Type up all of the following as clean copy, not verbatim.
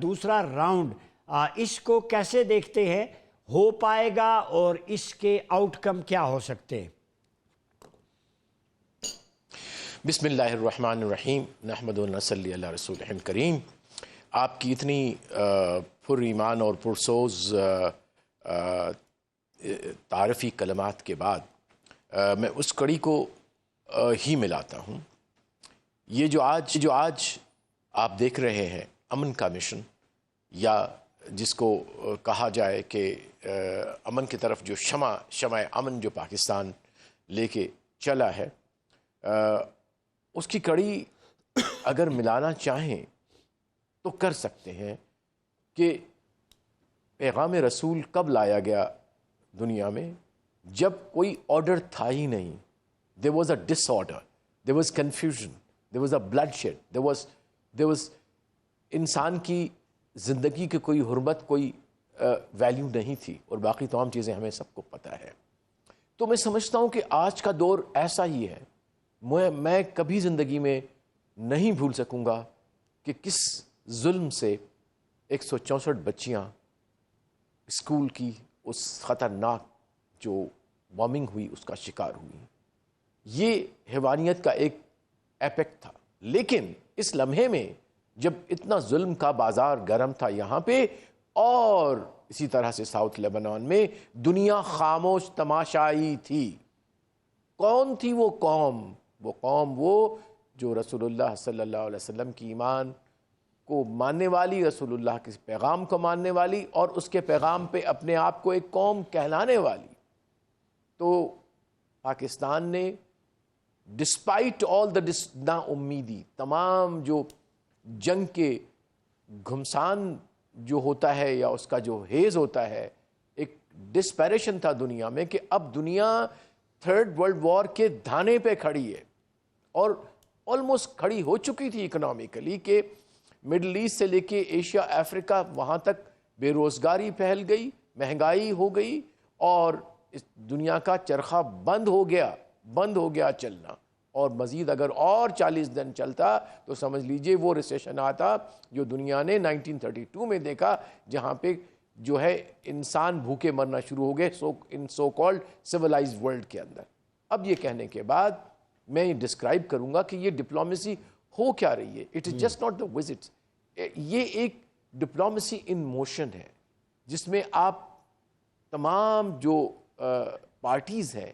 دوسرا راؤنڈ اس کو کیسے دیکھتے ہیں؟ ہو پائے گا اور اس کے آؤٹ کم کیا ہو سکتے ہیں؟ بسم اللہ الرحمن الرحیم، نحمد و نصلی علی رسول کریم۔ آپ کی اتنی پر ایمان اور پرسوز تعارفی کلمات کے بعد میں اس کڑی کو ہی ملاتا ہوں۔ یہ جو آج آپ دیکھ رہے ہیں امن کا مشن، یا جس کو کہا جائے کہ امن کی طرف جو شمع امن جو پاکستان لے کے چلا ہے، اس کی کڑی اگر ملانا چاہیں تو کر سکتے ہیں کہ پیغام رسول کب لایا گیا دنیا میں؟ جب کوئی آرڈر تھا ہی نہیں۔ there was a disorder, there was confusion, there was a bloodshed, there was انسان کی زندگی کی کوئی حرمت، کوئی ویلیو نہیں تھی، اور باقی تمام چیزیں ہمیں سب کو پتہ ہے۔ تو میں سمجھتا ہوں کہ آج کا دور ایسا ہی ہے۔ میں کبھی زندگی میں نہیں بھول سکوں گا کہ کس ظلم سے 164 بچیاں اسکول کی اس خطرناک جو بامبنگ ہوئی اس کا شکار ہوئی۔ یہ حیوانیت کا ایک ایپیکٹ تھا، لیکن اس لمحے میں جب اتنا ظلم کا بازار گرم تھا یہاں پہ، اور اسی طرح سے ساؤتھ لیبنان میں، دنیا خاموش تماشائی تھی۔ کون تھی وہ قوم؟ وہ جو رسول اللہ صلی اللہ علیہ وسلم کی ایمان کو ماننے والی، رسول اللہ کے پیغام کو ماننے والی، اور اس کے پیغام پہ اپنے آپ کو ایک قوم کہلانے والی۔ تو پاکستان نے ڈسپائٹ آل دا نا امیدی، تمام جو جنگ کے گھمسان جو ہوتا ہے یا اس کا جو ہیز ہوتا ہے، ایک ڈسپیریشن تھا دنیا میں کہ اب دنیا تھرڈ ورلڈ وار کے دھانے پہ کھڑی ہے، اور آلموسٹ کھڑی ہو چکی تھی اکنامکلی، کہ مڈل ایسٹ سے لے کے ایشیا، افریقہ، وہاں تک بے روزگاری پھیل گئی، مہنگائی ہو گئی، اور اس دنیا کا چرخہ بند ہو گیا چلنا۔ اور مزید اگر اور 40 دن چلتا تو سمجھ لیجئے وہ ریسیشن آتا جو دنیا نے 1932 میں دیکھا، جہاں پہ جو ہے انسان بھوکے مرنا شروع ہو گئے ان سو کالڈ سیولائزڈ ورلڈ کے اندر۔ اب یہ کہنے کے بعد میں ڈسکرائب کروں گا کہ یہ ڈپلومیسی ہو کیا رہی ہے۔ It is just not the visits, یہ ایک ڈپلومیسی ان موشن ہے، جس میں آپ تمام جو پارٹیز ہیں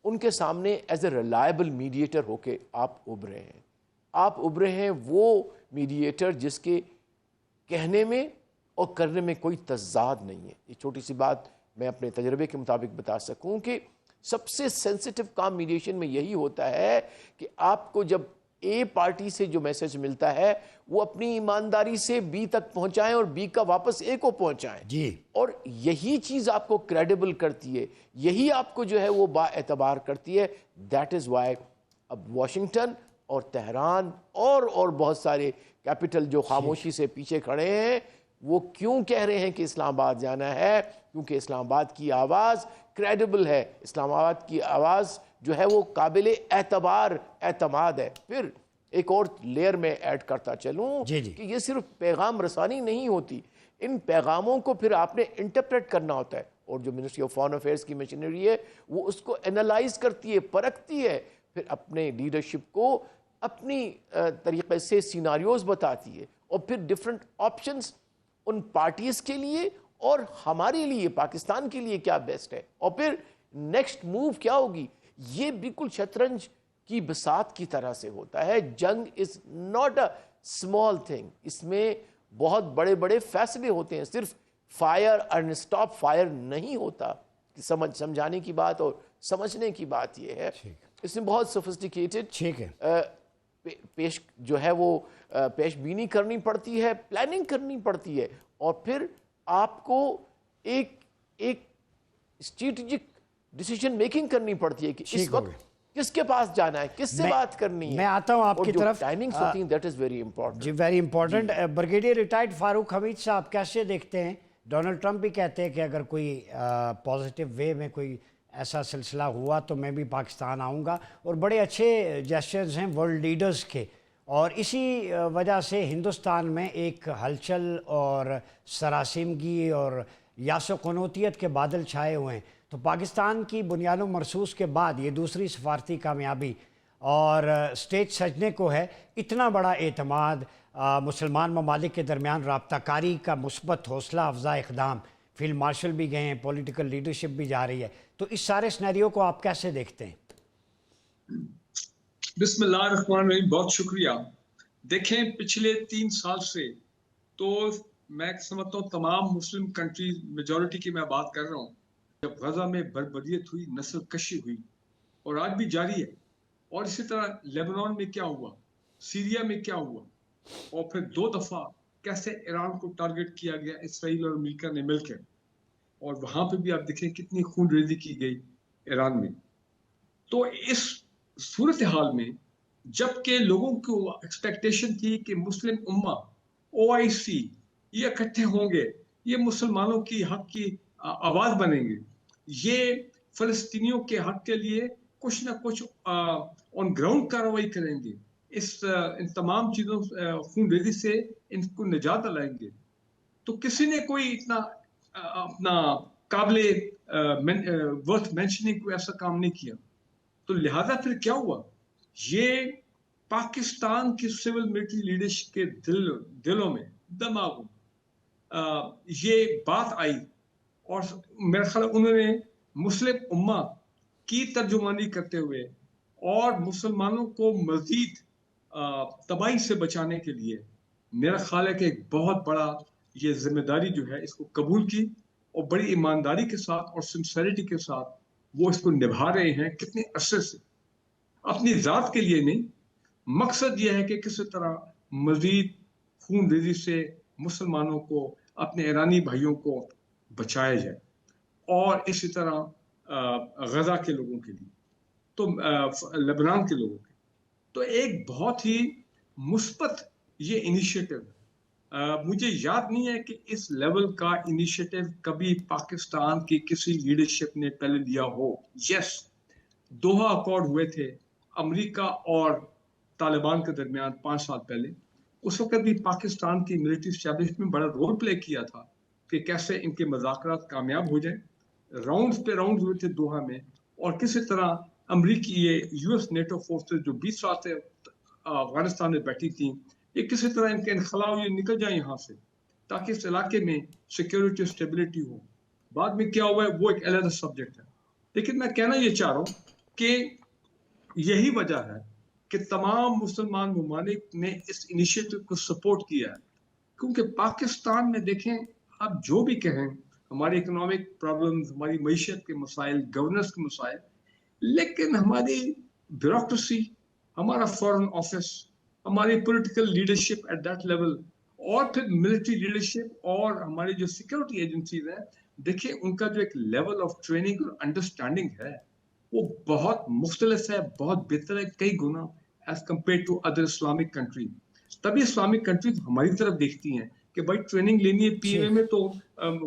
ان کے سامنے ایز اے ریلائبل میڈیٹر ہو کے آپ ابھرے ہیں وہ میڈیٹر جس کے کہنے میں اور کرنے میں کوئی تضاد نہیں ہے۔ یہ چھوٹی سی بات میں اپنے تجربے کے مطابق بتا سکوں کہ سب سے سینسٹیو کام میڈیشن میں یہی ہوتا ہے کہ آپ کو جب اے پارٹی سے جو میسج ملتا ہے وہ اپنی ایمانداری سے بی تک پہنچائیں اور بی کا واپس اے کو پہنچائیں جی، اور یہی چیز آپ کو کریڈیبل کرتی ہے، یہی آپ کو جو ہے وہ با اعتبار کرتی ہے۔ دیٹ از وائی اب واشنگٹن اور تہران اور بہت سارے کیپٹل جو خاموشی سے پیچھے کھڑے ہیں، وہ کیوں کہہ رہے ہیں کہ اسلام آباد جانا ہے؟ کیونکہ اسلام آباد کی آواز کریڈیبل ہے، اسلام آباد کی آواز جو ہے وہ قابل اعتماد ہے۔ پھر ایک اور لیئر میں ایڈ کرتا چلوں کہ یہ صرف پیغام رسانی نہیں ہوتی، ان پیغاموں کو پھر آپ نے انٹرپریٹ کرنا ہوتا ہے، اور جو منسٹری آف فارن افیئرس کی مشینری ہے وہ اس کو انالائز کرتی ہے، پرکھتی ہے، پھر اپنے لیڈرشپ کو اپنی طریقے سے سیناریوز بتاتی ہے، اور پھر ڈیفرنٹ آپشنز ان پارٹیز کے لیے اور ہمارے لیے پاکستان کے لیے کیا بیسٹ ہے، اور پھر نیکسٹ موو کیا ہوگی۔ یہ بالکل شطرنج کی بساط کی طرح سے ہوتا ہے۔ جنگ is not a small thing, اس میں بہت بڑے بڑے فیصلے ہوتے ہیں، صرف فائر اینڈ اسٹاپ فائر نہیں ہوتا۔ سمجھانے کی بات اور سمجھنے کی بات یہ ہے، اس میں بہت سوفسٹیکیٹڈ پیش جو ہے وہ پیش بینی کرنی پڑتی ہے، پلاننگ کرنی پڑتی ہے، اور پھر آپ کو ایک اسٹریٹجک ڈیسیژن میکنگ کرنی پڑتی ہے کہ اس وقت کس کے پاس جانا ہے، کس سے بات کرنی ہے۔ میں آتا ہوں آپ کی طرف، ٹائمنگز ہوتی ہیں، دیٹ از ویری امپورٹنٹ۔ جی very important. Brigadier retired Farooq Hameed صاحب کیسے دیکھتے ہیں؟ ڈونلڈ ٹرمپ بھی کہتے ہیں کہ اگر کوئی پازیٹیو وے میں کوئی ایسا سلسلہ ہوا تو میں بھی پاکستان آؤں گا، اور بڑے اچھے جیسچرز ہیں ورلڈ لیڈرز کے، اور اسی وجہ سے ہندوستان میں ایک ہلچل اور سراسیمگی اور یاس و قنوطیت کے بادل چھائے ہوئے ہیں. تو پاکستان کی بنیاد و مرسوس کے بعد یہ دوسری سفارتی کامیابی اور اسٹیج سجنے کو ہے. اتنا بڑا اعتماد، مسلمان ممالک کے درمیان رابطہ کاری کا مثبت حوصلہ افزا اقدام، فیلڈ مارشل بھی گئے ہیں، پولیٹیکل لیڈرشپ بھی جا رہی ہے. تو اس سارے سنیریو کو آپ کیسے دیکھتے ہیں؟ بسم اللہ الرحمن الرحیم. بہت شکریہ. دیکھیں پچھلے 3 سال سے تو میں سمجھتا ہوں تمام مسلم کنٹریز میجورٹی کی میں بات کر رہا ہوں، جب غزہ میں بربریت ہوئی، نسل کشی ہوئی اور آج بھی جاری ہے، اور اسی طرح لیبنان میں کیا ہوا، سیریا میں کیا ہوا، اور پھر 2 دفعہ کیسے ایران کو ٹارگٹ کیا گیا اسرائیل اور امریکہ نے مل کے، اور وہاں پہ بھی آپ دیکھیں کتنی خون ریزی کی گئی ایران میں. تو اس صورتحال میں جب کہ لوگوں کو ایکسپیکٹیشن تھی کہ مسلم امہ OIC یہ اکٹھے ہوں گے، یہ مسلمانوں کی حق کی آواز بنیں گے، یہ فلسطینیوں کے حق کے لیے کچھ نہ کچھ آن گراؤنڈ کارروائی کریں گے، ان تمام چیزوں خون ریزی سے ان کو نجات دلائیں گے. تو کسی نے کوئی اتنا اپنا قابل ورتھ مینشننگ کوئی ایسا کام نہیں کیا. تو لہذا پھر کیا ہوا، یہ پاکستان کی سول ملٹری لیڈرشپ کے دلوں میں، دماغوں یہ بات آئی، اور میرا خیال انہوں نے مسلم امہ کی ترجمانی کرتے ہوئے اور مسلمانوں کو مزید تباہی سے بچانے کے لیے میرا خیال ہے کہ ایک بہت بڑا یہ ذمہ داری جو ہے اس کو قبول کی، اور بڑی ایمانداری کے ساتھ اور سنسیریٹی کے ساتھ وہ اس کو نبھا رہے ہیں کتنے عرصے سے، اپنی ذات کے لیے نہیں. مقصد یہ ہے کہ کسی طرح مزید خون ریزی سے مسلمانوں کو، اپنے ایرانی بھائیوں کو بچایا جائے، اور اسی طرح غزہ کے لوگوں کے لیے، تو لبنان کے لوگوں کے. تو ایک بہت ہی مثبت یہ انیشیٹو ہے. مجھے یاد نہیں ہے کہ اس لیول کا انیشیٹو کبھی پاکستان کی کسی لیڈرشپ نے پہلے لیا ہو. یس، دوحہ اکارڈ ہوئے تھے امریکہ اور طالبان کے درمیان 5 سال پہلے. اس وقت بھی پاکستان کی ملٹری اسٹیبلشمنٹ میں بڑا رول پلے کیا تھا کہ کیسے ان کے مذاکرات کامیاب ہو جائیں. راؤنڈز پہ راؤنڈز ہوئے تھے دوحہ میں، اور کسی طرح امریکی US نیٹو فورسز جو 20 سال سے افغانستان میں بیٹھی تھیں، یہ کسی طرح ان کے انخلاء یہ نکل جائیں یہاں سے، تاکہ اس علاقے میں سیکیورٹی اسٹیبلٹی ہو. بعد میں کیا ہوا ہے وہ ایک علیحدہ سبجیکٹ ہے. لیکن میں کہنا یہ چاہ رہا ہوں کہ یہی وجہ ہے کہ تمام مسلمان ممالک نے اس انیشیٹو کو سپورٹ کیا ہے، کیونکہ پاکستان میں دیکھیں آپ جو بھی کہیں، ہماری اکنامک پرابلمز، ہماری معیشت کے مسائل، گورننس کے مسائل، لیکن ہماری بیوروکریسی، ہمارا فارن آفس، ہماری political leadership at that level, اور پھر ملٹری لیڈرشپ اور ہماری جو سیکورٹی ایجنسیز ہیں، دیکھیں ان کا جو ایک لیول آف ٹریننگ اور انڈرسٹینڈنگ ہے وہ بہت مختلف ہے، بہت بہتر ہے کئی گنا as compare to other Islamic country. تبھی اسلامک کنٹریز ہماری طرف دیکھتی ہیں کہ بھائی ٹریننگ لینی ہے PMA میں تو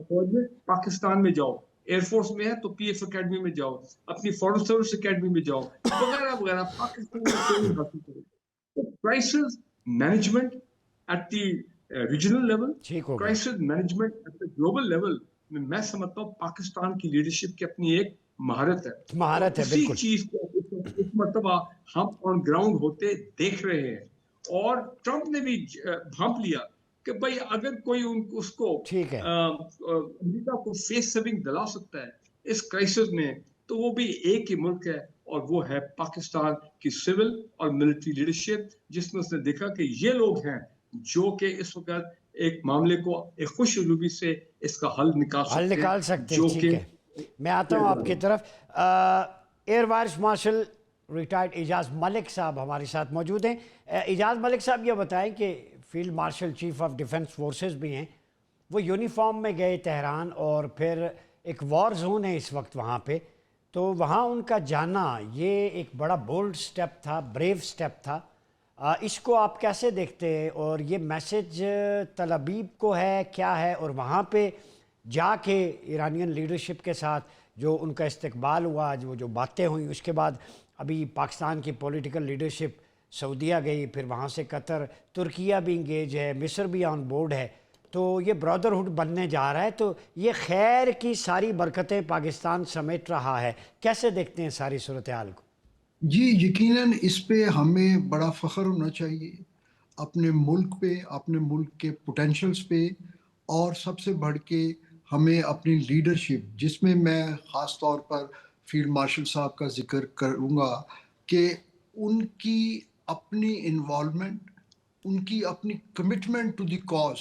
فوج میں پاکستان میں جاؤ، ایئر فورس میں ہے تو PF اکیڈمی میں جاؤ، اپنی فارن سروس اکیڈمی میں جاؤ، وغیرہ وغیرہ، پاکستان میں ٹریننگ حاصل کرو. Crisis management at the regional level, crisis management at the global level میں سمجھتا ہوں پاکستان کی لیڈرشپ کی اپنی ایک مہارت ہے. اسی چیز کو اس مرتبہ ہم آن گراؤنڈ ہوتے دیکھ رہے ہیں. اور ٹرمپ نے بھی بھانپ لیا کہ بھائی اگر کوئی اس کو امریکہ کو فیس سیونگ دلا سکتا ہے اس کرائسس میں، تو وہ بھی ایک ہی ملک ہے، اور وہ ہے پاکستان کی سول اور ملٹری لیڈرشپ، جس میں اس نے دیکھا کہ یہ لوگ ہیں جو کہ اس وقت ایک معاملے کو ایک خوش اسلوبی سے اس کا حل نکال سکتے ہیں. ٹھیک ہے، میں آتا ہوں آپ کی طرف. ایئر وائس مارشل ریٹائرڈ اعجاز ملک صاحب ہمارے ساتھ موجود ہیں. اعجاز ملک صاحب یہ بتائیں کہ field marshal chief of defence forces بھی ہیں، وہ یونیفارم میں گئے تہران، اور پھر ایک وار زون ہے اس وقت وہاں پہ، تو وہاں ان کا جانا یہ ایک بڑا بولڈ سٹیپ تھا، بریو سٹیپ تھا. اس کو آپ کیسے دیکھتے ہیں، اور یہ میسج تل ابیب کو ہے کیا ہے، اور وہاں پہ جا کے ایرانین لیڈرشپ کے ساتھ جو ان کا استقبال ہوا، جو باتیں ہوئیں، اس کے بعد ابھی پاکستان کی پولیٹیکل لیڈرشپ سعودیہ گئی، پھر وہاں سے قطر، ترکیہ بھی انگیج ہے، مصر بھی آن بورڈ ہے، تو یہ برادرہڈ بننے جا رہا ہے، تو یہ خیر کی ساری برکتیں پاکستان سمیٹ رہا ہے. کیسے دیکھتے ہیں ساری صورتحال کو؟ جی یقیناً اس پہ ہمیں بڑا فخر ہونا چاہیے، اپنے ملک پہ، اپنے ملک کے پوٹینشلز پہ، اور سب سے بڑھ کے ہمیں اپنی لیڈرشپ، جس میں خاص طور پر فیلڈ مارشل صاحب کا ذکر کروں گا کہ ان کی اپنی انوالومنٹ، ان کی اپنی کمٹمنٹ ٹو دی کاز،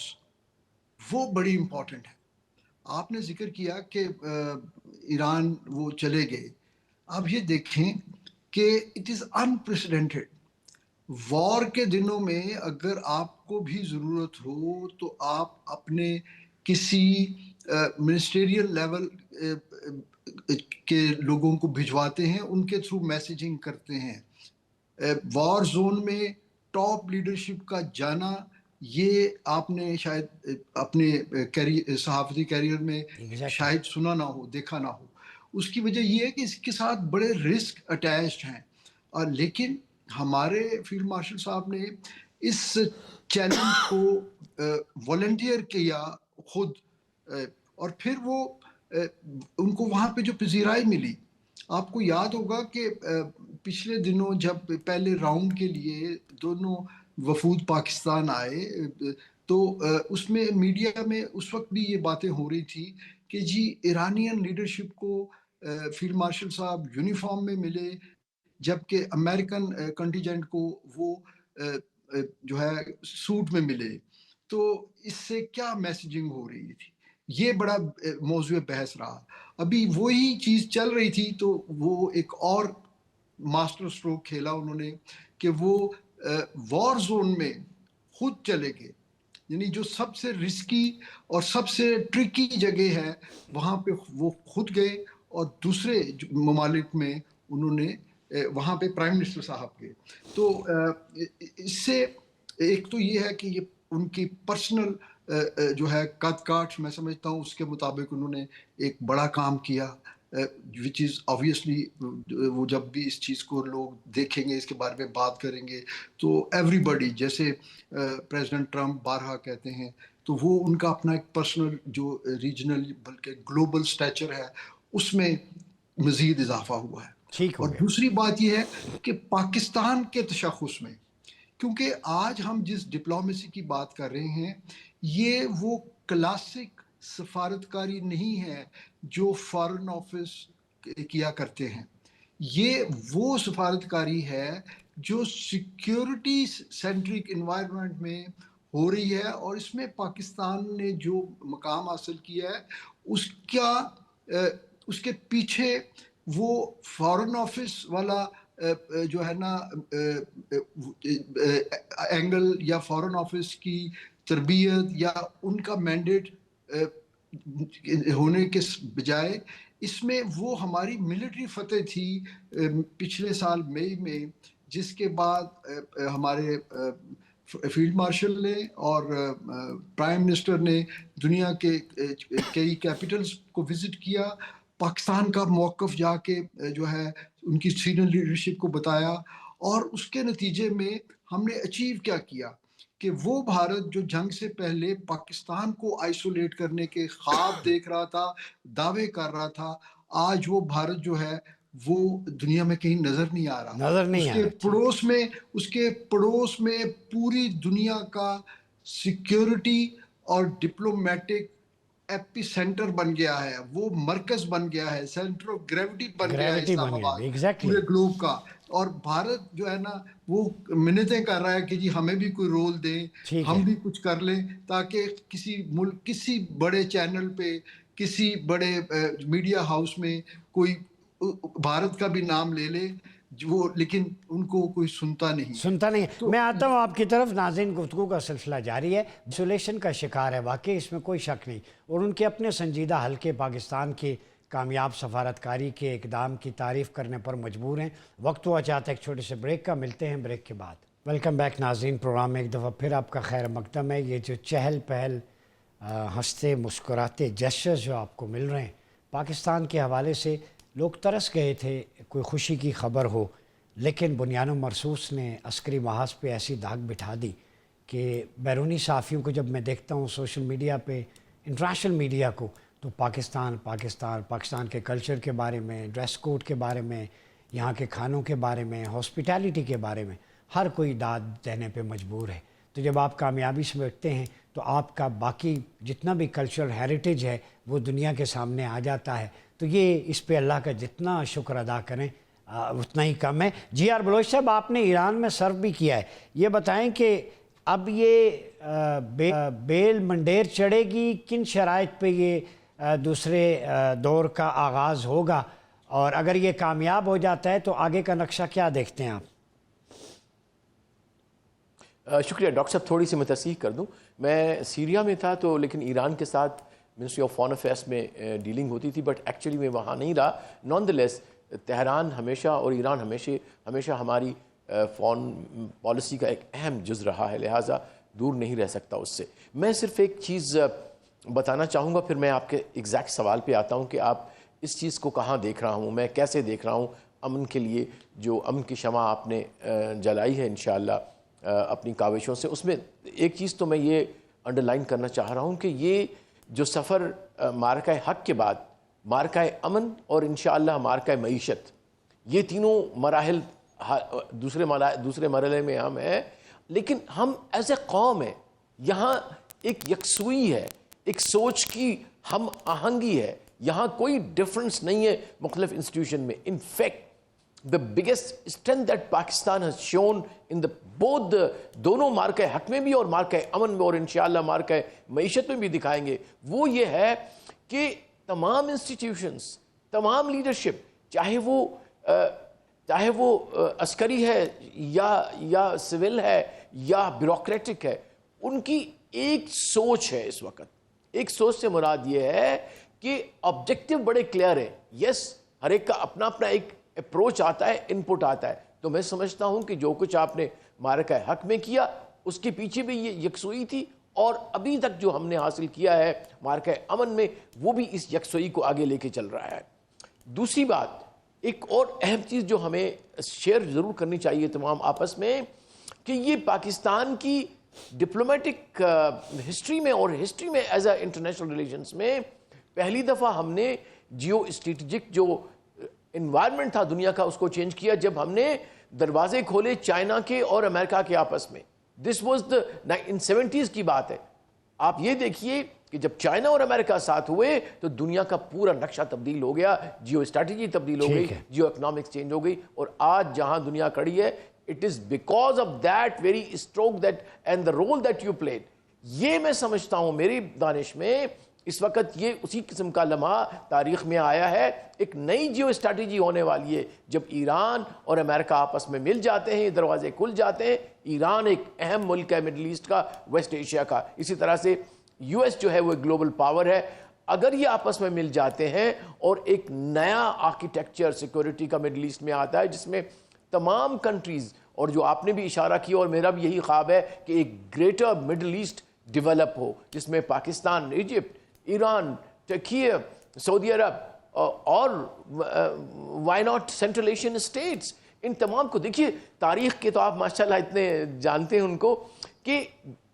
وہ بڑی امپورٹنٹ ہے. آپ نے ذکر کیا کہ ایران وہ چلے گئے. آپ یہ دیکھیں کہ اٹ از انپریسیڈنٹڈ. وار کے دنوں میں اگر آپ کو بھی ضرورت ہو تو آپ اپنے کسی منسٹریل لیول کے لوگوں کو بھجواتے ہیں، ان کے تھرو میسیجنگ کرتے ہیں. وار زون میں ٹاپ لیڈرشپ کا جانا، یہ آپ نے شاید اپنے صحافتی کیریئر میں شاید سنا نہ ہو، دیکھا نہ ہو. اس کی وجہ یہ ہے کہ اس کے ساتھ بڑے رسک اٹیچڈ ہیں. لیکن ہمارے فیلڈ مارشل صاحب نے اس چیلنج کو والنٹیئر کیا خود، اور پھر وہ ان کو وہاں پہ جو پذیرائی ملی. آپ کو یاد ہوگا کہ پچھلے دنوں جب پہلے راؤنڈ کے لیے دونوں وفود پاکستان آئے تو اس میں میڈیا میں اس وقت بھی یہ باتیں ہو رہی تھی کہ جی ایرانین لیڈرشپ کو فیلڈ مارشل صاحب یونیفارم میں ملے، جبکہ امریکن کنٹینجنٹ کو وہ جو ہے سوٹ میں ملے. تو اس سے کیا میسیجنگ ہو رہی تھی؟ یہ بڑا موضوع بحث رہا. ابھی وہی چیز چل رہی تھی تو وہ ایک اور ماسٹر سٹروک کھیلا انہوں نے کہ وہ وار زون میں خود چلے گئے. یعنی جو سب سے رسکی اور سب سے ٹرکی جگہ ہے وہاں پہ وہ خود گئے، اور دوسرے ممالک میں انہوں نے وہاں پہ پرائم منسٹر صاحب گئے. تو اس سے ایک تو یہ ہے کہ یہ ان کی پرسنل جو ہے قد کاٹ، میں سمجھتا ہوں اس کے مطابق انہوں نے ایک بڑا کام کیا، وچ از آبویسلی وہ جب بھی اس چیز کو لوگ دیکھیں گے، اس کے بارے میں بات کریں گے تو ایوری بڈی، جیسے پریزیڈنٹ ٹرمپ بارہا کہتے ہیں، تو وہ ان کا اپنا ایک پرسنل جو ریجنل بلکہ گلوبل سٹیچر ہے اس میں مزید اضافہ ہوا ہے. اور دوسری بات یہ ہے کہ پاکستان کے تشخص میں، کیونکہ آج ہم جس ڈپلومیسی کی بات کر رہے ہیں یہ وہ کلاسک سفارتکاری نہیں ہے جو فارن آفس کیا کرتے ہیں. یہ وہ سفارتکاری ہے جو سیکیورٹی سینٹرک انوائرمنٹ میں ہو رہی ہے، اور اس میں پاکستان نے جو مقام حاصل کیا ہے اس کے پیچھے وہ فارن آفس والا جو ہے نا اینگل، یا فارن آفس کی تربیت یا ان کا مینڈیٹ ہونے کے بجائے اس میں وہ ہماری ملٹری فتح تھی پچھلے سال مئی میں، جس کے بعد ہمارے فیلڈ مارشل نے اور پرائم منسٹر نے دنیا کے کئی کیپٹلز کو وزٹ کیا، پاکستان کا موقف جا کے جو ہے ان کی سینئر لیڈرشپ کو بتایا، اور اس کے نتیجے میں ہم نے اچیو کیا کیا کہ وہ بھارت جو جنگ سے پہلے پاکستان کو آئسولیٹ کرنے کے خواب دیکھ رہا تھا، دعوے کر رہا تھا، آج وہ بھارت جو ہے وہ دنیا میں کہیں نظر نہیں آ رہا. اس کے پڑوس میں پوری دنیا کا سیکیورٹی اور ڈپلومیٹک ایپی سینٹر بن گیا ہے، وہ مرکز بن گیا ہے، سینٹر آف گریوٹی بن گیا ہے اسلام آباد پورے گلوب کا. اور بھارت جو ہے نا وہ منتیں کر رہا ہے کہ جی ہمیں بھی کوئی رول دیں، ہم بھی کچھ کر لیں، تاکہ کسی ملک، کسی بڑے چینل پہ، کسی بڑے میڈیا ہاؤس میں کوئی بھارت کا بھی نام لے لے، وہ لیکن ان کو کوئی سنتا نہیں. میں آتا ہوں آپ کی طرف. ناظرین، گفتگو کا سلسلہ جاری ہے. آئسولیشن کا شکار ہے واقعی، اس میں کوئی شک نہیں، اور ان کے اپنے سنجیدہ حلقے پاکستان کی کامیاب سفارتکاری کے اقدام کی تعریف کرنے پر مجبور ہیں. وقت ہوا چاہتا ہے ایک چھوٹے سے بریک کا، ملتے ہیں بریک کے بعد. ویلکم بیک ناظرین، پروگرام میں ایک دفعہ پھر آپ کا خیر مقدم ہے. یہ جو چہل پہل، ہنستے مسکراتے جیسچرز جو آپ کو مل رہے ہیں پاکستان کے حوالے سے، لوگ ترس گئے تھے کوئی خوشی کی خبر ہو. لیکن بنیان مرصوص نے عسکری محاذ پہ ایسی داغ بٹھا دی کہ بیرونی صحافیوں کو جب میں دیکھتا ہوں سوشل میڈیا پہ، انٹرنیشنل میڈیا کو، تو پاکستان کے کلچر کے بارے میں، ڈریس کوڈ کے بارے میں، یہاں کے کھانوں کے بارے میں، ہاسپٹیلٹی کے بارے میں ہر کوئی داد دینے پہ مجبور ہے۔ تو جب آپ کامیابی سمیٹتے ہیں تو آپ کا باقی جتنا بھی کلچرل ہیریٹیج ہے وہ دنیا کے سامنے آ جاتا ہے۔ تو یہ اس پہ اللہ کا جتنا شکر ادا کریں اتنا ہی کم ہے۔ جی آر بلوچ صاحب، آپ نے ایران میں سرو بھی کیا ہے، یہ بتائیں کہ اب یہ بیل منڈیر چڑھے گی، کن شرائط پہ یہ دوسرے دور کا آغاز ہوگا، اور اگر یہ کامیاب ہو جاتا ہے تو آگے کا نقشہ کیا دیکھتے ہیں آپ؟ شکریہ ڈاکٹر صاحب، تھوڑی سی میں تصحیح کر دوں، میں سیریا میں تھا تو لیکن ایران کے ساتھ منسٹری آف فارن افیئرس میں ڈیلنگ ہوتی تھی، بٹ ایکچولی میں وہاں نہیں رہا۔ نان دی لیس تہران ہمیشہ اور ایران ہمیشہ ہماری فارن پالیسی کا ایک اہم جز رہا ہے، لہٰذا دور نہیں رہ سکتا اس سے۔ میں صرف ایک چیز بتانا چاہوں گا، پھر میں آپ کے ایگزیکٹ سوال پہ آتا ہوں کہ آپ اس چیز کو کہاں دیکھ رہا ہوں، میں کیسے دیکھ رہا ہوں امن کے لیے جو امن کی شمع آپ نے جلائی ہے انشاءاللہ اپنی کاوشوں سے۔ اس میں ایک چیز تو میں یہ انڈرلائن کرنا چاہ رہا ہوں کہ یہ جو سفر معرکہ حق کے بعد معرکہ امن اور انشاءاللہ معرکہ معیشت، یہ تینوں مراحل دوسرے مرحلے میں ہم ہیں، لیکن ہم ایز اے قوم ہیں، یہاں ایک یکسوئی ہے، ایک سوچ کی ہم آہنگی ہے، یہاں کوئی ڈفرنس نہیں ہے مختلف انسٹیٹیوشن میں۔ In fact the biggest strength that Pakistan has shown in both دونوں مارکہ حق میں بھی اور مارکہ امن میں اور انشاءاللہ مارکہ معیشت میں بھی دکھائیں گے، وہ یہ ہے کہ تمام انسٹیٹیوشنز، تمام لیڈرشپ، چاہے وہ عسکری ہے یا سول ہے یا بیوروکریٹک ہے، ان کی ایک سوچ ہے اس وقت۔ ایک سوچ سے مراد یہ ہے کہ آبجیکٹو بڑے کلیئر ہیں، یس ہر ایک کا اپنا ایک اپروچ آتا ہے، ان پٹ آتا ہے۔ تو میں سمجھتا ہوں کہ جو کچھ آپ نے معرکہ حق میں کیا اس کے پیچھے بھی یہ یکسوئی تھی، اور ابھی تک جو ہم نے حاصل کیا ہے معرکہ امن میں وہ بھی اس یکسوئی کو آگے لے کے چل رہا ہے۔ دوسری بات، ایک اور اہم چیز جو ہمیں شیئر ضرور کرنی چاہیے تمام آپس میں، کہ یہ پاکستان کی ڈپلومیٹک ہسٹری میں اور ہسٹری میں ایز اے انٹرنیشنل ریلیشنز میں پہلی دفعہ ہم نے جیو اسٹریٹجک جو انوائرمنٹ تھا دنیا کا اس کو چینج کیا جب ہم نے دروازے کھولے چائنا کے اور امریکہ کے آپس میں۔ دس واز دا 1970s کی بات ہے۔ آپ یہ دیکھیے کہ جب چائنا اور امریکہ ساتھ ہوئے تو دنیا کا پورا نقشہ تبدیل ہو گیا، جیو اسٹریٹجی تبدیل ہو گئی، جیو اکنامکس چینج ہو گئی، اور آج جہاں دنیا کھڑی ہے it is because of that very stroke that and the role that you played۔ یہ میں سمجھتا ہوں میری دانش میں اس وقت یہ اسی قسم کا لمحہ تاریخ میں آیا ہے، ایک نئی جیو اسٹریٹجی ہونے والی ہے جب ایران اور امریکہ آپس میں مل جاتے ہیں، دروازے کھل جاتے ہیں۔ ایران ایک اہم ملک ہے مڈل ایسٹ کا، ویسٹ ایشیا کا، اسی طرح سے یو ایس جو ہے وہ گلوبل پاور ہے۔ اگر یہ آپس میں مل جاتے ہیں اور ایک نیا آرکیٹیکچر سیکورٹی کا مڈل ایسٹ میں آتا ہے جس میں تمام کنٹریز، اور جو آپ نے بھی اشارہ کیا اور میرا بھی یہی خواب ہے کہ ایک گریٹر مڈل ایسٹ ڈیولپ ہو جس میں پاکستان، ایجپٹ، ایران، ترکی، سعودی عرب اور why not central Asian states, ان تمام کو دیکھیے۔ تاریخ کے تو آپ ماشاءاللہ اتنے جانتے ہیں ان کو کہ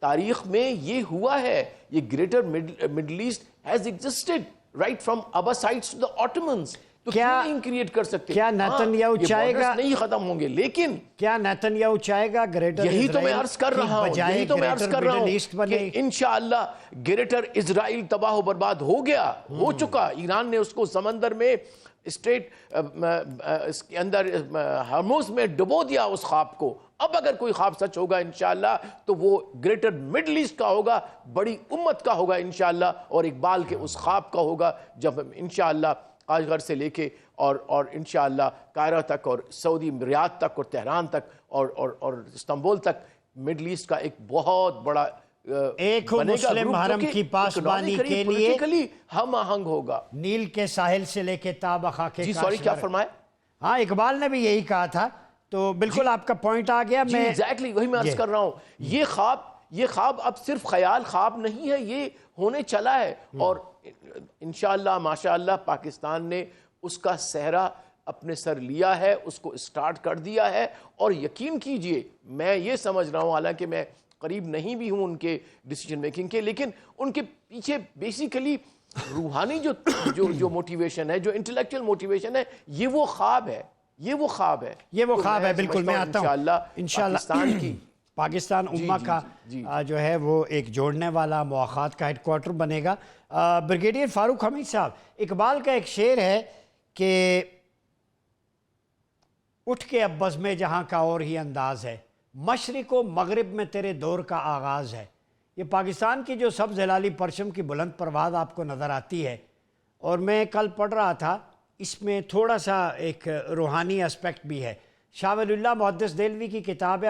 تاریخ میں یہ ہوا ہے، یہ greater middle east has existed right from Abbasids to the Ottomans. تو کیا نہیں کریٹ کر سکتے؟ کیا نیتنیاہو چاہے گا نہیں ختم ہوں گے، لیکن کیا نیتنیاہو چاہے گا گریٹر یہی تو میں عرض کر رہا ہوں کہ انشاءاللہ گریٹر اسرائیل تباہ و برباد ہو گیا، ہو چکا۔ ایران نے اس کو سمندر میں اسٹریٹ اس کے اندر ہرموز میں ڈبو دیا اس خواب کو۔ اب اگر کوئی خواب سچ ہوگا انشاءاللہ تو وہ گریٹر مڈل ایسٹ کا ہوگا، بڑی امت کا ہوگا انشاءاللہ، اور اقبال کے اس خواب کا ہوگا جب ہم انشاءاللہ کاشغر سے لے کے اور انشاءاللہ قاہرہ تک اور سعودی ریاض تک اور تہران تک اور استنبول تک مڈل ایسٹ کا ایک بہت بڑا ایک مسلم حرم کی پاسبانی کے لیے ہم آہنگ ہوگا، نیل کے ساحل سے لے کے تابہ خاک جی سوری کیا فرمائے؟ ہاں اقبال نے بھی یہی کہا تھا، تو بالکل آپ کا پوائنٹ آ گیا۔ میں ایگزیکٹلی وہی میں عرض کر رہا ہوں، یہ خواب اب صرف خیال خواب نہیں ہے، یہ ہونے چلا ہے، اور انشاءاللہ ماشاءاللہ پاکستان نے اس کا صحرا اپنے سر لیا ہے، اس کو اسٹارٹ کر دیا ہے، اور یقین کیجئے میں یہ سمجھ رہا ہوں، حالانکہ میں قریب نہیں بھی ہوں ان کے ڈیسیجن میکنگ کے، لیکن ان کے پیچھے بیسیکلی روحانی جو موٹیویشن ہے، جو انٹلیکچوئل موٹیویشن ہے، یہ وہ خواب ہے، یہ وہ خواب ہے، یہ وہ تو خواب ہے. بالکل میں آتا ہوں انشاءاللہ پاکستان کی پاکستان امہ کا جو ہے وہ ایک جوڑنے والا مواخات کا ہیڈ کوارٹر بنے گا. بریگیڈیئر فاروق حمید صاحب، اقبال کا ایک شعر ہے کہ اٹھ کے اب بزم جہاں کا اور ہی انداز ہے، مشرق و مغرب میں تیرے دور کا آغاز ہے. یہ پاکستان کی جو سبز ہلالی پرچم کی بلند پرواز آپ کو نظر آتی ہے، اور میں کل پڑھ رہا تھا اس میں تھوڑا سا ایک روحانی اسپیکٹ بھی ہے. شاہ ولی اللہ محدث دہلوی کی کتاب ہے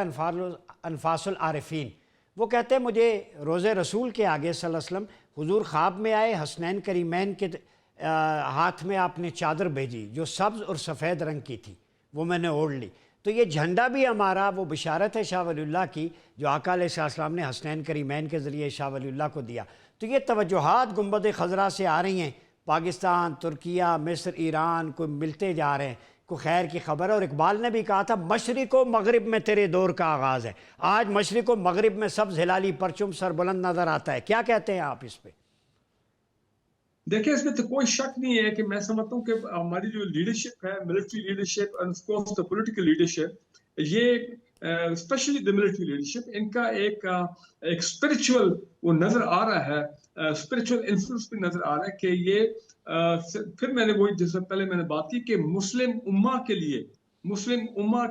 انفاس العارفین، وہ کہتے ہیں مجھے روز رسول کے آگے صلی اللہ علیہ وسلم حضور خواب میں آئے، حسنین کریمین کے ہاتھ میں آپ نے چادر بھیجی جو سبز اور سفید رنگ کی تھی، وہ میں نے اوڑھ لی. تو یہ جھنڈا بھی ہمارا وہ بشارت ہے شاہ ولی اللہ کی جو آقا علیہ السلام نے حسنین کریمین کے ذریعے شاہ ولی اللہ کو دیا. تو یہ توجہات گنبد خضرا سے آ رہی ہیں، پاکستان، ترکیہ، مصر، ایران کو ملتے جا رہے ہیں، کوئی خیر کی خبر ہے. اور اقبال نے بھی کہا تھا مشرق و مغرب میں تیرے دور کا آغاز ہے. آج مشرق و مغرب میں سبز ہلالی پرچم سر بلند نظر آتا ہے. کیا کہتے ہیں آپ اس پہ؟ دیکھیں اس میں تو کوئی شک نہیں ہے کہ میں سمجھتا ہوں کہ ہماری جو لیڈرشپ ہے، ملٹری لیڈرشپ اور of course the political leadership, یہ اسپیشلی دا ملٹری لیڈرشپ، ان کا ایک اسپرچول وہ نظر آ رہا ہے، اسپرچول انفلوئنس بھی نظر آ رہا ہے کہ یہ پھر میں نے وہی جس سے پہلے میں نے بات کی کہ مسلم امہ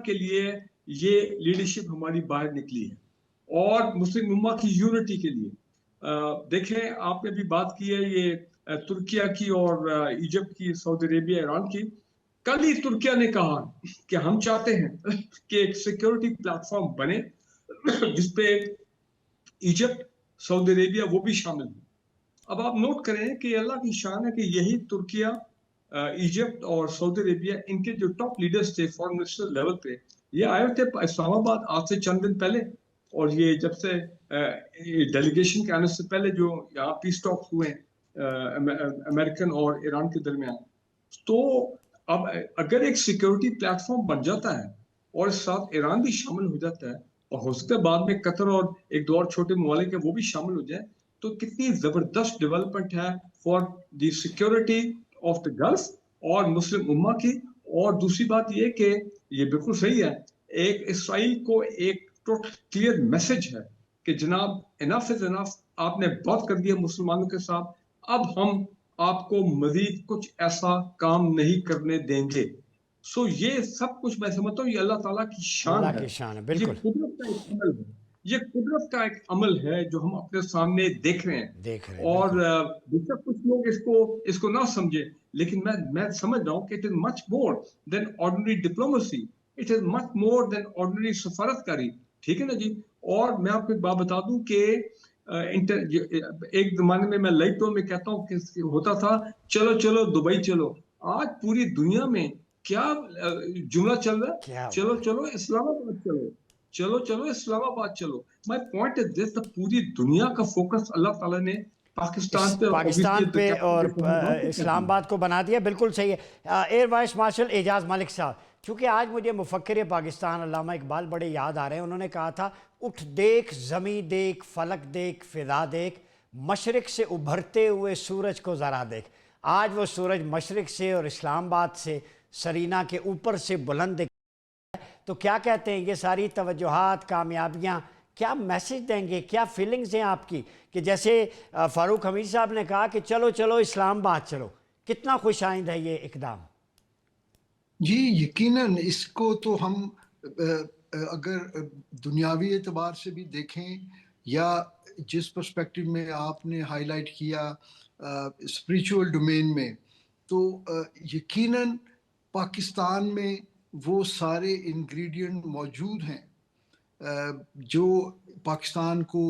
کے لیے یہ لیڈرشپ ہماری باہر نکلی ہے، اور مسلم امہ کی یونٹی کے لیے. دیکھیں آپ نے بھی بات کی ہے یہ ترکیہ کی اور ایجپٹ کی، سعودی عربیہ، ایران کی. کل ہی ترکیہ نے کہا کہ ہم چاہتے ہیں کہ ایک سیکیورٹی پلیٹ فارم بنے جس پہ ایجپٹ، سعودی عربیہ وہ بھی شامل ہوں. اب آپ نوٹ کریں کہ اللہ کی شان ہے کہ یہی ترکیہ، ایجپٹ اور سعودی عربیہ، ان کے جو ٹاپ لیڈرز تھے فارن منسٹر لیول پہ، یہ آئے تھے اسلام آباد آج سے چند دن پہلے. اور یہ جب سے ڈیلیگیشن کے آنے سے پہلے جو یہاں پیس ٹاکس ہوئے امریکن اور ایران کے درمیان، تو اب اگر ایک سیکیورٹی پلیٹ فارم بن جاتا ہے اور اس ساتھ ایران بھی شامل ہو جاتا ہے، اور ہو سکتا ہے بعد میں قطر اور ایک دو اور چھوٹے ممالک ہیں وہ بھی شامل ہو جائیں، تو کتنی زبردست ڈیولپمنٹ ہے for the security of the golf اور مسلم امہ کی. اور دوسری بات یہ کہ یہ بالکل صحیح ہے، ایک اسرائیل کو ایک کلیئر میسج ہے کہ جناب انف از انف، آپ نے بہت کر دیا مسلمانوں کے ساتھ، اب ہم آپ کو مزید کچھ ایسا کام نہیں کرنے دیں گے. سو یہ سب کچھ میں سمجھتا ہوں یہ اللہ تعالیٰ کی شان ہے، اللہ کی شان ہے. بالکل یہ قدرت کا ایک عمل ہے، یہ قدرت کا ایک عمل ہے جو ہم اپنے سامنے دیکھ رہے ہیں. اور بے شک کچھ لوگ اس کو نہ سمجھے، لیکن میں سمجھ رہا ہوں کہ it is much more than ordinary diplomacy, it is much more than ordinary سفارت کاری. ٹھیک ہے نا جی. اور میں آپ کو ایک بات بتا دوں کہ ایک زمانے میں لائٹوں میں کہتا ہوں کہ ہوتا تھا چلو چلو دبئی چلو. آج پوری دنیا میں کیا جملہ چل رہا ہے؟ چلو چلو اسلام آباد چلو، چلو چلو اسلام آباد چلو. مائی پوائنٹ از دس، پوری دنیا کا فوکس اللہ تعالیٰ نے پاکستان پہ اور اسلام آباد کو بنا دیا. بالکل صحیح ہے. ایئر وائس مارشل اعجاز ملک صاحب، چونکہ آج مجھے مفکر پاکستان علامہ اقبال بڑے یاد آ رہے ہیں. انہوں نے کہا تھا اٹھ دیکھ زمیں دیکھ، فلک دیکھ، فضا دیکھ، مشرق سے ابھرتے ہوئے سورج کو ذرا دیکھ. آج وہ سورج مشرق سے اور اسلام آباد سے، سرینا کے اوپر سے بلند دکھ. تو کیا کہتے ہیں یہ ساری توجہات، کامیابیاں کیا میسج دیں گے، کیا فیلنگز ہیں آپ کی؟ کہ جیسے فاروق حمید صاحب نے کہا کہ چلو چلو اسلام آباد چلو، کتنا خوش آئند ہے یہ اقدام؟ جی یقیناً اس کو تو ہم اگر دنیاوی اعتبار سے بھی دیکھیں یا جس پرسپیکٹو میں آپ نے ہائی لائٹ کیا اسپریچول ڈومین میں، تو یقیناً پاکستان میں وہ سارے انگریڈینٹ موجود ہیں جو پاکستان کو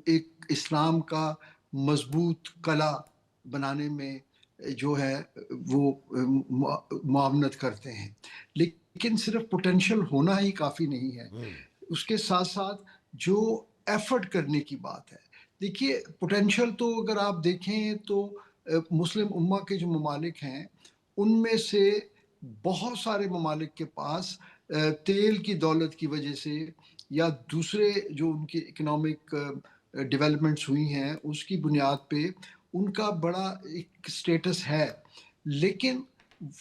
ایک اسلام کا مضبوط قلعہ بنانے میں جو ہے وہ معاونت کرتے ہیں. لیکن صرف پوٹینشل ہونا ہی کافی نہیں ہے، اس کے ساتھ ساتھ جو ایفرٹ کرنے کی بات ہے. دیکھیے پوٹینشل تو اگر آپ دیکھیں تو مسلم امہ کے جو ممالک ہیں ان میں سے بہت سارے ممالک کے پاس تیل کی دولت کی وجہ سے یا دوسرے جو ان کی اکنامک ڈیولپمنٹس ہوئی ہیں اس کی بنیاد پہ ان کا بڑا ایک سٹیٹس ہے، لیکن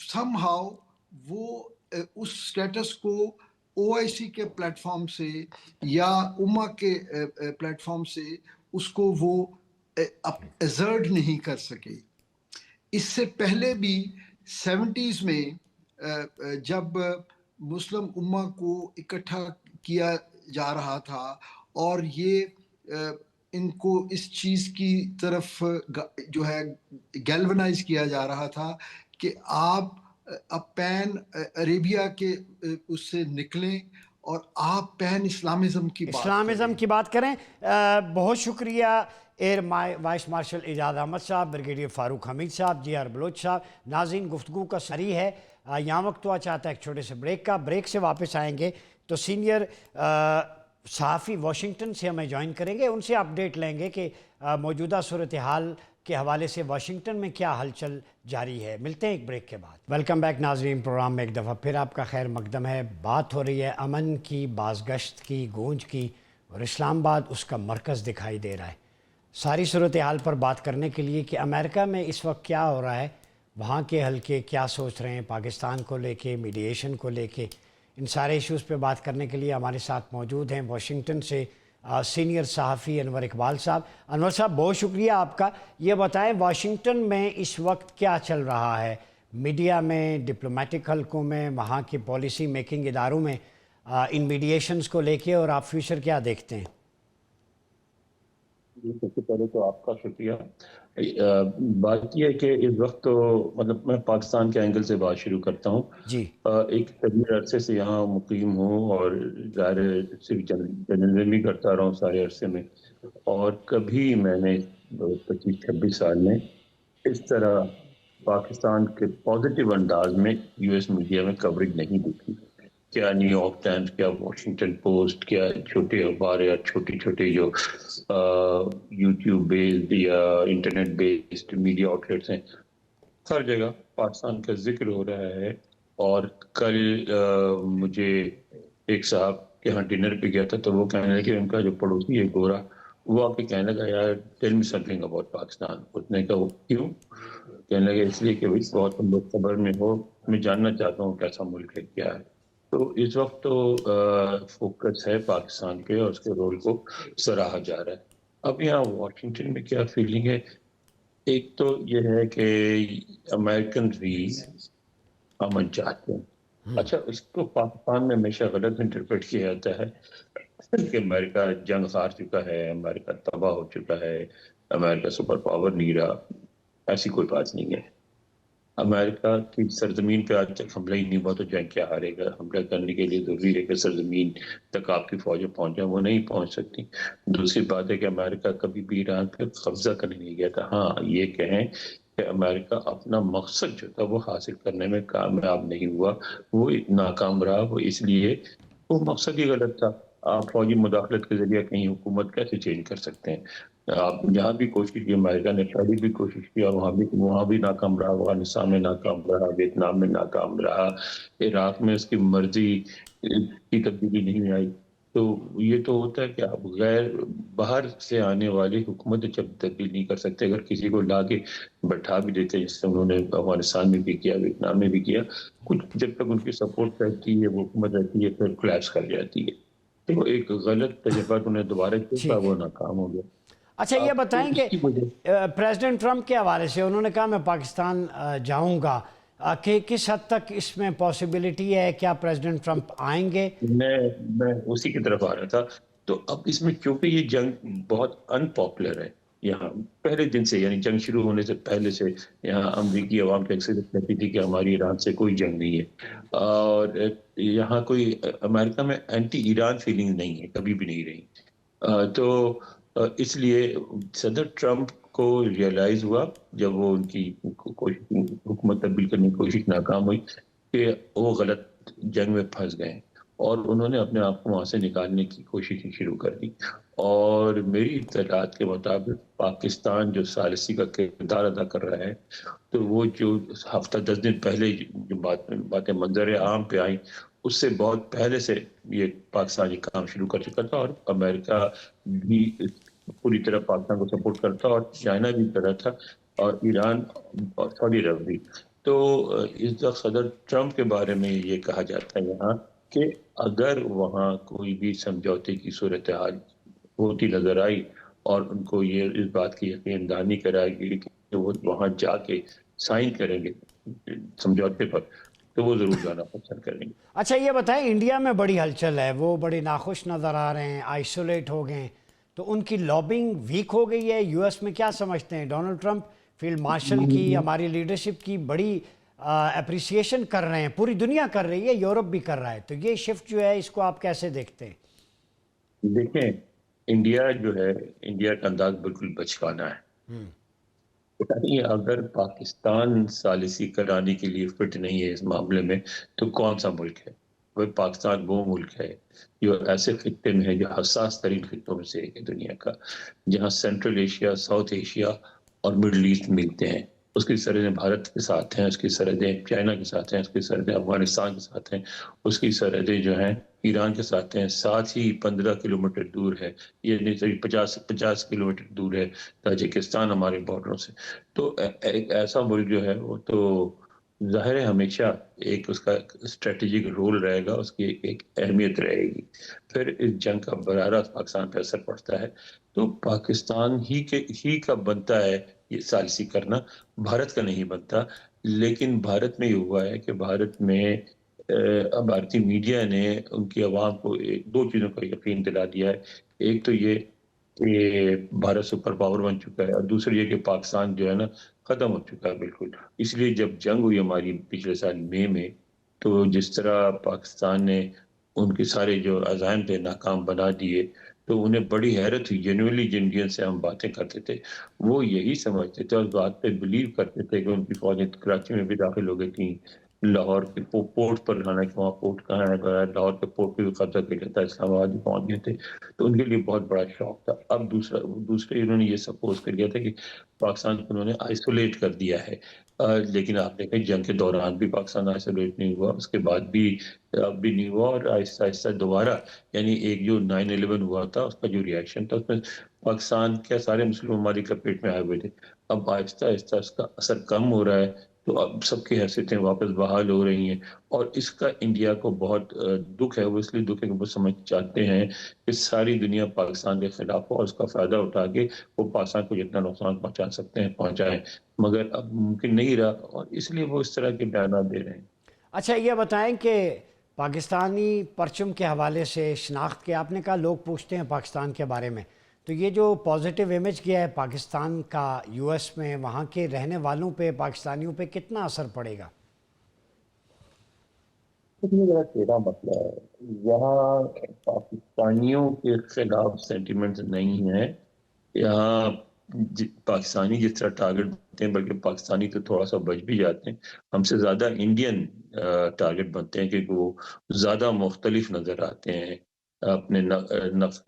سم ہاؤ وہ اس سٹیٹس کو او آئی سی کے پلیٹ فارم سے یا اما کے پلیٹ فارم سے اس کو وہ ایزرٹ نہیں کر سکے۔ اس سے پہلے بھی 70s میں جب مسلم امہ کو اکٹھا کیا جا رہا تھا اور یہ ان کو اس چیز کی طرف جو ہے گیلونائز کیا جا رہا تھا کہ آپ پین عربیہ کے اس سے نکلیں اور آپ پین اسلامزم کی بات اسلامزم کریں۔ کی بات کریں۔ بہت شکریہ ایئر وائس مارشل اعجاز احمد صاحب، بریگیڈیئر فاروق حمید صاحب، جی آر بلوچ صاحب۔ ناظرین، گفتگو کا سری ہے، یہاں وقت ہوا چاہتا ہے ایک چھوٹے سے بریک کا۔ بریک سے واپس آئیں گے تو سینئر صحافی واشنگٹن سے ہمیں جوائن کریں گے، ان سے اپڈیٹ لیں گے کہ موجودہ صورتحال کے حوالے سے واشنگٹن میں کیا ہلچل جاری ہے۔ ملتے ہیں ایک بریک کے بعد۔ ویلکم بیک ناظرین، پروگرام میں ایک دفعہ پھر آپ کا خیر مقدم ہے۔ بات ہو رہی ہے امن کی، بازگشت کی، گونج کی، اور اسلام آباد اس کا مرکز دکھائی دے رہا ہے۔ ساری صورتحال پر بات کرنے کے لیے کہ امریکہ میں اس وقت کیا ہو رہا ہے، وہاں کے حلقے کیا سوچ رہے ہیں پاکستان کو لے کے، میڈیشن کو لے کے، ان سارے ایشوز پہ بات کرنے کے لیے ہمارے ساتھ موجود ہیں واشنگٹن سے سینئر صحافی انور اقبال صاحب۔ انور صاحب، بہت شکریہ آپ کا۔ یہ بتائیں واشنگٹن میں اس وقت کیا چل رہا ہے، میڈیا میں، ڈپلومیٹک حلقوں میں، وہاں کے پالیسی میکنگ اداروں میں، ان میڈیشنز کو لے کے، اور آپ فیوچر کیا دیکھتے ہیں؟ سب سے پہلے تو آپ کا شکریہ۔ بات یہ ہے کہ اس وقت تو مطلب میں پاکستان کے اینگل سے بات شروع کرتا ہوں۔ جی ایک طویل عرصے سے یہاں مقیم ہوں اور ظاہر صرف جرنلزم بھی کرتا رہا ہوں سارے عرصے میں، اور کبھی میں نے 25-26 سال میں اس طرح پاکستان کے پازیٹیو انداز میں یو ایس میڈیا میں کوریج نہیں دیکھی۔ کیا نیو یارک ٹائمز، کیا واشنگٹن پوسٹ، کیا چھوٹے اخبار یا چھوٹی چھوٹے جو یوٹیوب بیسڈ یا internet based media out let's ہیں، ہر جگہ پاکستان کا ذکر ہو رہا ہے۔ اور کل مجھے ایک صاحب کے ہاں ڈنر پہ گیا تھا تو وہ کہنے لگا کہ ان کا جو پڑوسی ہے گورا، وہ آ کے کہنے لگا یار tell me something about Pakistan. اس نے کہا وہ کیوں؟ کہنے لگا اس لیے کہ بہت تم لوگ خبر میں ہو، میں جاننا چاہتا ہوں کیسا ملک ہے، کیا ہے۔ تو اس وقت تو فوکس ہے پاکستان کے اور اس کے رول کو سراہا جا رہا ہے۔ اب یہاں واشنگٹن میں کیا فیلنگ ہے؟ ایک تو یہ ہے کہ امریکن بھی امن چاہتے ہیں۔ اچھا، اس کو پاکستان میں ہمیشہ غلط انٹرپریٹ کیا جاتا ہے کہ امریکہ جنگ ہار چکا ہے، امریکہ تباہ ہو چکا ہے، امریکہ سپر پاور نہیں رہا۔ ایسی کوئی بات نہیں ہے۔ امریکہ کی سرزمین پہ آج تک حملہ ہی نہیں ہوا تو جنگ کیا ہارے گا؟ حملہ کرنے کے لیے ضروری ہے کہ سرزمین تک آپ کی فوجیں پہنچیں، وہ نہیں پہنچ سکتی۔ دوسری بات ہے کہ امریکہ کبھی بھی ایران پہ قبضہ کرنے نہیں گیا تھا۔ ہاں یہ کہیں کہ امریکہ اپنا مقصد جو تھا وہ حاصل کرنے میں کامیاب نہیں ہوا، وہ ناکام رہا۔ وہ اس لیے وہ مقصد ہی غلط تھا۔ آپ فوجی مداخلت کے ذریعے کہیں حکومت کیسے چینج کر سکتے ہیں؟ آپ جہاں بھی کوشش کی، امریکہ نے پہلے بھی کوشش کی اور وہاں بھی ناکام رہا، افغانستان میں ناکام رہا، ویتنام میں ناکام رہا، عراق میں اس کی مرضی کی تبدیلی نہیں آئی۔ تو یہ تو ہوتا ہے کہ آپ غیر باہر سے آنے والی حکومت جب تبدیل نہیں کر سکتے، اگر کسی کو لا کے بٹھا بھی دیتے جس سے انہوں نے افغانستان میں بھی کیا، ویتنام میں بھی کیا، کچھ جب تک ان کی سپورٹ رہتی ہے، وہ حکومت رہتی ہے، پھر کلیپس کر جاتی ہے۔ تو ایک غلط تجربہ انہیں دوبارہ کیا، وہ ناکام ہو گیا۔ اچھا، یہ بتائیں کہ پریزیڈنٹ ٹرمپ کے حوالے سے انہوں نے کہا میں پاکستان جاؤں گا، کہ کس حد تک اس میں پاسبلٹی ہے؟ کیا پریزیڈنٹ ٹرمپ آئیں گے؟ میں اسی کی طرف آ رہا تھا۔ تو اب اس میں چونکہ یہ جنگ بہت ان پاپولر ہے یہاں پہلے دن سے، یعنی جنگ شروع ہونے سے پہلے سے یہاں امریکی عوام کی اکثریت کہتی تھی کہ ہماری ایران سے کوئی جنگ نہیں ہے، اور یہاں کوئی امریکہ میں اینٹی ایران فیلنگ نہیں ہے، کبھی بھی نہیں رہی۔ تو اس لیے صدر ٹرمپ کو ریئلائز ہوا جب وہ ان کی حکومت تبدیل کرنے کی کوشش ناکام ہوئی کہ وہ غلط جنگ میں پھنس گئے، اور انہوں نے اپنے آپ کو وہاں سے نکالنے کی کوشش شروع کر دی۔ اور میری اطلاعات کے مطابق پاکستان جو ثالثی کا کردار ادا کر رہا ہے، تو وہ جو ہفتہ 10 دن پہلے جو باتیں منظر عام پہ آئیں، اس سے بہت پہلے سے یہ پاکستان یہ کام شروع کر چکا تھا، اور امریکہ بھی پوری طرح پاکستان کو سپورٹ کرتا، اور چائنا بھی کر رہا تھا، اور ایران اور سعودی عرب بھی. تو اس وقت صدر ٹرمپ کے بارے میں یہ کہا جاتا ہے یہاں کہ اگر وہاں کوئی بھی سمجھوتے کی صورتحال ہوتی نظر آئی اور ان کو یہ اس بات کی یقین دہانی کرائے گی کہ وہ وہاں جا کے سائن کریں گے سمجھوتے پر، تو وہ ضرور جانا پسند کریں گے. اچھا یہ بتائیں، انڈیا میں بڑی ہلچل ہے، وہ بڑے ناخوش نظر آ رہے ہیں، آئسولیٹ ہو گئے ہیں، تو ان کی لابنگ ویک ہو گئی ہے یو ایس میں؟ کیا سمجھتے ہیں؟ ڈونلڈ ٹرمپ فیلڈ مارشل کی، ہماری لیڈرشپ کی بڑی اپریسیشن کر رہے ہیں، پوری دنیا کر رہی ہے، یورپ بھی کر رہا ہے، تو یہ شفٹ جو ہے اس کو آپ کیسے دیکھتے ہیں؟ دیکھیں، انڈیا جو ہے، انڈیا کا انداز بالکل بچکانا ہے. یعنی اگر پاکستان ثالثی کرانے کے لیے فٹ نہیں ہے اس معاملے میں، تو کون سا ملک ہے؟ وہ پاکستان وہ ملک ہے جو ایسے خطے میں ہے جو حساس ترین خطوں میں سے ایک ہے دنیا کا، جہاں سینٹرل ایشیا، ساؤتھ ایشیا اور مڈل ایسٹ ملتے ہیں. اس کی سرحدیں بھارت کے ساتھ ہیں، اس کی سرحدیں چائنا کے ساتھ ہیں، اس کی سرحدیں افغانستان کے ساتھ ہیں، اس کی سرحدیں جو ہیں ایران کے ساتھ ہیں، ساتھ ہی 15 کلومیٹر دور ہے، یہ 50 کلومیٹر دور ہے تاجکستان ہمارے بارڈروں سے. تو ایک ایسا ملک جو ہے وہ تو ظاہر ہے ہمیشہ ایک اس کا اسٹریٹجک رول رہے گا، اس کی ایک اہمیت رہے گی. پھر اس جنگ کا براہ راست پاکستان پہ اثر پڑتا ہے. تو پاکستان ہی کا بنتا ہے یہ ثالثی کرنا، بھارت کا نہیں بنتا. لیکن بھارت میں یہ ہوا ہے کہ بھارت میں بھارتی میڈیا نے ان کی عوام کو دو چیزوں کا یقین دلا دیا ہے. ایک تو یہ کہ بھارت سپر پاور بن چکا ہے، اور دوسری یہ کہ پاکستان جو ہے نا ختم ہو چکا ہے بالکل. اس لیے جب جنگ ہوئی ہماری پچھلے سال مئی میں، تو جس طرح پاکستان نے ان کے سارے جو عزائم تھے ناکام بنا دیے، تو انہیں بڑی حیرت ہوئی. جنوینلی جن انڈین سے ہم باتیں کرتے تھے وہ یہی سمجھتے تھے اور اس بات پہ بلیو کرتے تھے کہ ان کی فوجیں کراچی میں بھی داخل ہو گئی تھیں، لاہور کے پورٹ پر، حالانکہ وہاں پورٹ کہاں ہے، لاہور کے پورٹ پہ بھی قبضہ کر لیا تھا، اسلام آباد بھی پہنچ گئے تھے. تو ان کے لیے بہت بڑا شوق تھا. اب دوسرے انہوں نے یہ سپوز کر لیا تھا کہ پاکستان کو انہوں نے آئسولیٹ کر دیا ہے. لیکن آپ دیکھیں جنگ کے دوران بھی پاکستان آئسولیٹ نہیں ہوا، اس کے بعد بھی اب بھی نہیں ہوا، اور آہستہ آہستہ دوبارہ، یعنی ایک جو 9/11 ہوا تھا اس کا جو ریئیکشن تھا، اس میں پاکستان کے سارے مسلم ممالک لپیٹ میں آئے ہوئے تھے. اب آہستہ آہستہ اس کا اثر کم ہو رہا ہے، تو اب سب کی حیثیتیں واپس بحال ہو رہی ہیں. اور اس کا انڈیا کو بہت دکھ ہے. وہ اس لیے دکھ ہے کہ وہ سمجھ چاہتے ہیں کہ ساری دنیا پاکستان کے خلاف ہو، اور اس کا فائدہ اٹھا کے وہ پاکستان کو جتنا نقصان پہنچا سکتے ہیں پہنچائیں. مگر اب ممکن نہیں رہا، اور اس لیے وہ اس طرح کے بیانات دے رہے ہیں. اچھا یہ بتائیں کہ پاکستانی پرچم کے حوالے سے شناخت کے، آپ نے کہا لوگ پوچھتے ہیں پاکستان کے بارے میں، تو یہ جو پازیٹیو امیج کیا ہے پاکستان کا یو ایس میں، وہاں کے رہنے والوں پہ، پاکستانیوں پہ کتنا اثر پڑے گا؟ یہ ذرا ٹیڑھا مسئلہ ہے. یہاں پاکستانیوں کے خلاف سینٹیمنٹس نہیں ہیں. یہاں پاکستانی جس طرح ٹارگٹ بنتے ہیں، بلکہ پاکستانی تو تھوڑا سا بچ بھی جاتے ہیں، ہم سے زیادہ انڈین ٹارگٹ بنتے ہیں، کیونکہ وہ زیادہ مختلف نظر آتے ہیں اپنے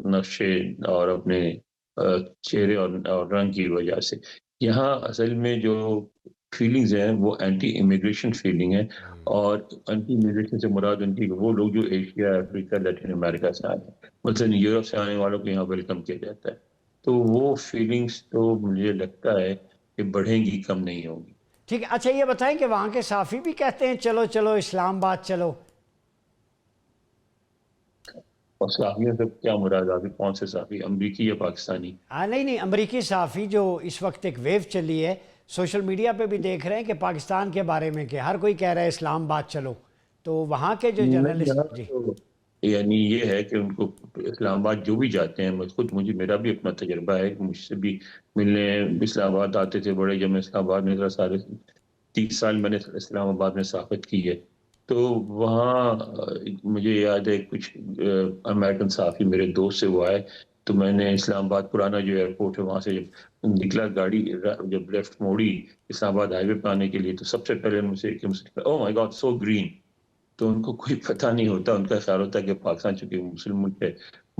نقشے اور اپنے چہرے اور رنگ کی وجہ سے. یہاں اصل میں جو فیلنگز ہیں وہ اینٹی امیگریشن فیلنگ ہے، اور اینٹی امیگریشن سے مراد ان کی وہ لوگ جو ایشیا، افریقہ، لیٹن امریکہ سے آئے ہیں. مثلاً یورپ سے آنے والوں کو یہاں ویلکم کیا جاتا ہے. تو وہ فیلنگز تو مجھے لگتا ہے کہ بڑھیں گی، کم نہیں ہوں گی. ٹھیک ہے. اچھا یہ بتائیں کہ وہاں کے صحافی بھی کہتے ہیں چلو چلو اسلام آباد چلو؟ اور صحافیوں سے کیا مراد؟ آپ کون سے صحافی، امریکی یا پاکستانی؟ نہیں، امریکی صحافی جو اس وقت ایک ویو چلی ہے، سوشل میڈیا پہ بھی دیکھ رہے ہیں کہ پاکستان کے بارے میں کہ ہر کوئی کہہ رہا ہے اسلام آباد چلو، تو وہاں کے جو جرنلسٹ، جی یعنی یہ ہے کہ ان کو اسلام آباد جو بھی جاتے ہیں، میرا بھی اپنا تجربہ ہے کہ مجھ سے بھی ملنے اسلام آباد آتے تھے بڑے. جب میں اسلام آباد میں سارے 30 سال میں نے اسلام آباد میں صحافت کی ہے، تو وہاں مجھے یاد ہے کچھ امریکن صحافی میرے دوست سے وہ آئے، تو میں نے اسلام آباد پرانا جو ایئرپورٹ ہے وہاں سے جب نکلا، گاڑی جب لیفٹ موڑی اسلام آباد ہائی وے پہ آنے کے لیے، تو سب سے پہلے مجھ سے اوہ مائی گاڈ سو گرین. تو ان کو کوئی پتہ نہیں ہوتا، ان کا خیال ہوتا ہے کہ پاکستان چونکہ مسلم ملک ہے،